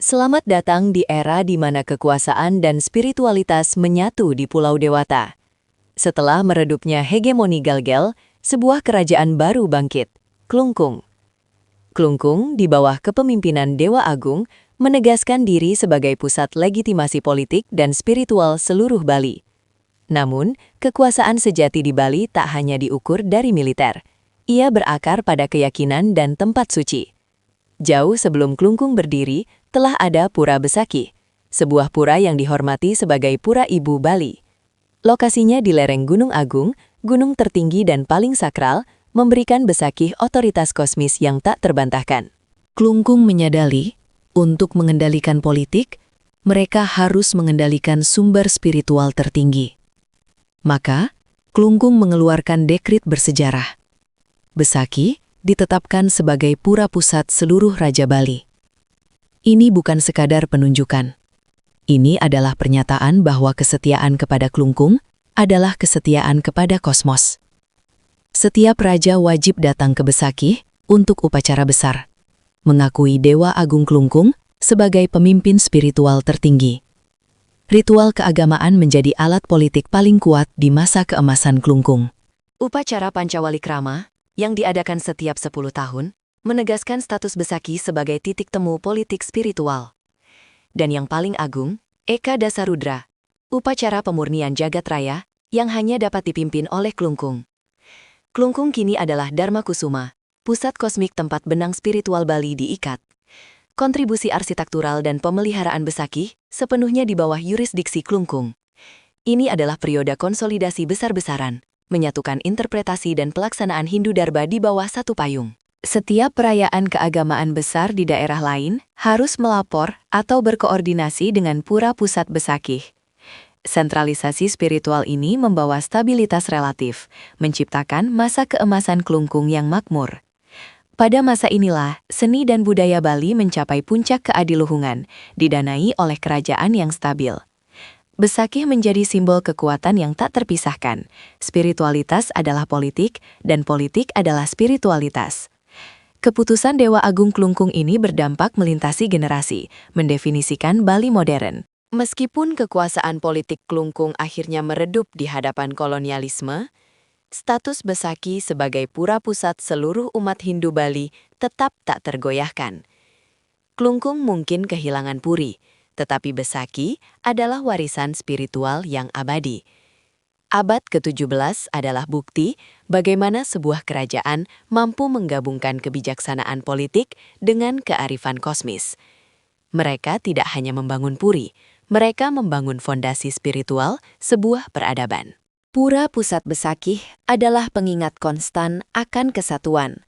Selamat datang di era di mana kekuasaan dan spiritualitas menyatu di Pulau Dewata. Setelah meredupnya hegemoni Galgel, sebuah kerajaan baru bangkit, Klungkung. Klungkung, di bawah kepemimpinan Dewa Agung, menegaskan diri sebagai pusat legitimasi politik dan spiritual seluruh Bali. Namun, kekuasaan sejati di Bali tak hanya diukur dari militer. Ia berakar pada keyakinan dan tempat suci. Jauh sebelum Klungkung berdiri, telah ada Pura Besaki, sebuah pura yang dihormati sebagai Pura Ibu Bali. Lokasinya di lereng Gunung Agung, gunung tertinggi dan paling sakral, memberikan Besaki otoritas kosmis yang tak terbantahkan. Klungkung menyadari, untuk mengendalikan politik, mereka harus mengendalikan sumber spiritual tertinggi. Maka, Klungkung mengeluarkan dekrit bersejarah. Besaki ditetapkan sebagai pura pusat seluruh Raja Bali. Ini bukan sekadar penunjukan. Ini adalah pernyataan bahwa kesetiaan kepada Klungkung adalah kesetiaan kepada kosmos. Setiap raja wajib datang ke Besaki untuk upacara besar, mengakui Dewa Agung Klungkung sebagai pemimpin spiritual tertinggi. Ritual keagamaan menjadi alat politik paling kuat di masa keemasan Klungkung. Upacara Pancawalikrama, yang diadakan setiap 10 tahun, menegaskan status Besaki sebagai titik temu politik spiritual. Dan yang paling agung, Eka Dasarudra, upacara pemurnian jagat raya yang hanya dapat dipimpin oleh Klungkung. Klungkung kini adalah Dharma Kusuma, pusat kosmik tempat benang spiritual Bali diikat. Kontribusi arsitektural dan pemeliharaan Besaki sepenuhnya di bawah yurisdiksi Klungkung. Ini adalah periode konsolidasi besar-besaran, menyatukan interpretasi dan pelaksanaan Hindu Dharma di bawah satu payung. Setiap perayaan keagamaan besar di daerah lain harus melapor atau berkoordinasi dengan Pura Pusat Besaki. Sentralisasi spiritual ini membawa stabilitas relatif, menciptakan masa keemasan Klungkung yang makmur. Pada masa inilah, seni dan budaya Bali mencapai puncak keadiluhungan, didanai oleh kerajaan yang stabil. Besaki menjadi simbol kekuatan yang tak terpisahkan. Spiritualitas adalah politik, dan politik adalah spiritualitas. Keputusan Dewa Agung Klungkung ini berdampak melintasi generasi, mendefinisikan Bali modern. Meskipun kekuasaan politik Klungkung akhirnya meredup di hadapan kolonialisme, status Besaki sebagai pura pusat seluruh umat Hindu Bali tetap tak tergoyahkan. Klungkung mungkin kehilangan puri, tetapi Besaki adalah warisan spiritual yang abadi. Abad ke-17 adalah bukti bagaimana sebuah kerajaan mampu menggabungkan kebijaksanaan politik dengan kearifan kosmis. Mereka tidak hanya membangun puri, mereka membangun fondasi spiritual sebuah peradaban. Pura Pusat Besaki adalah pengingat konstan akan kesatuan,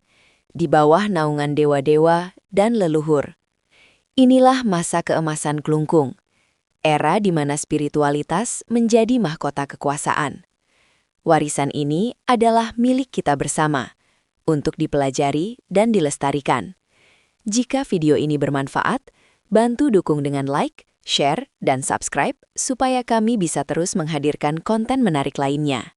di bawah naungan dewa-dewa dan leluhur. Inilah masa keemasan Klungkung, era di mana spiritualitas menjadi mahkota kekuasaan. Warisan ini adalah milik kita bersama, untuk dipelajari dan dilestarikan. Jika video ini bermanfaat, bantu dukung dengan like, share, dan subscribe supaya kami bisa terus menghadirkan konten menarik lainnya.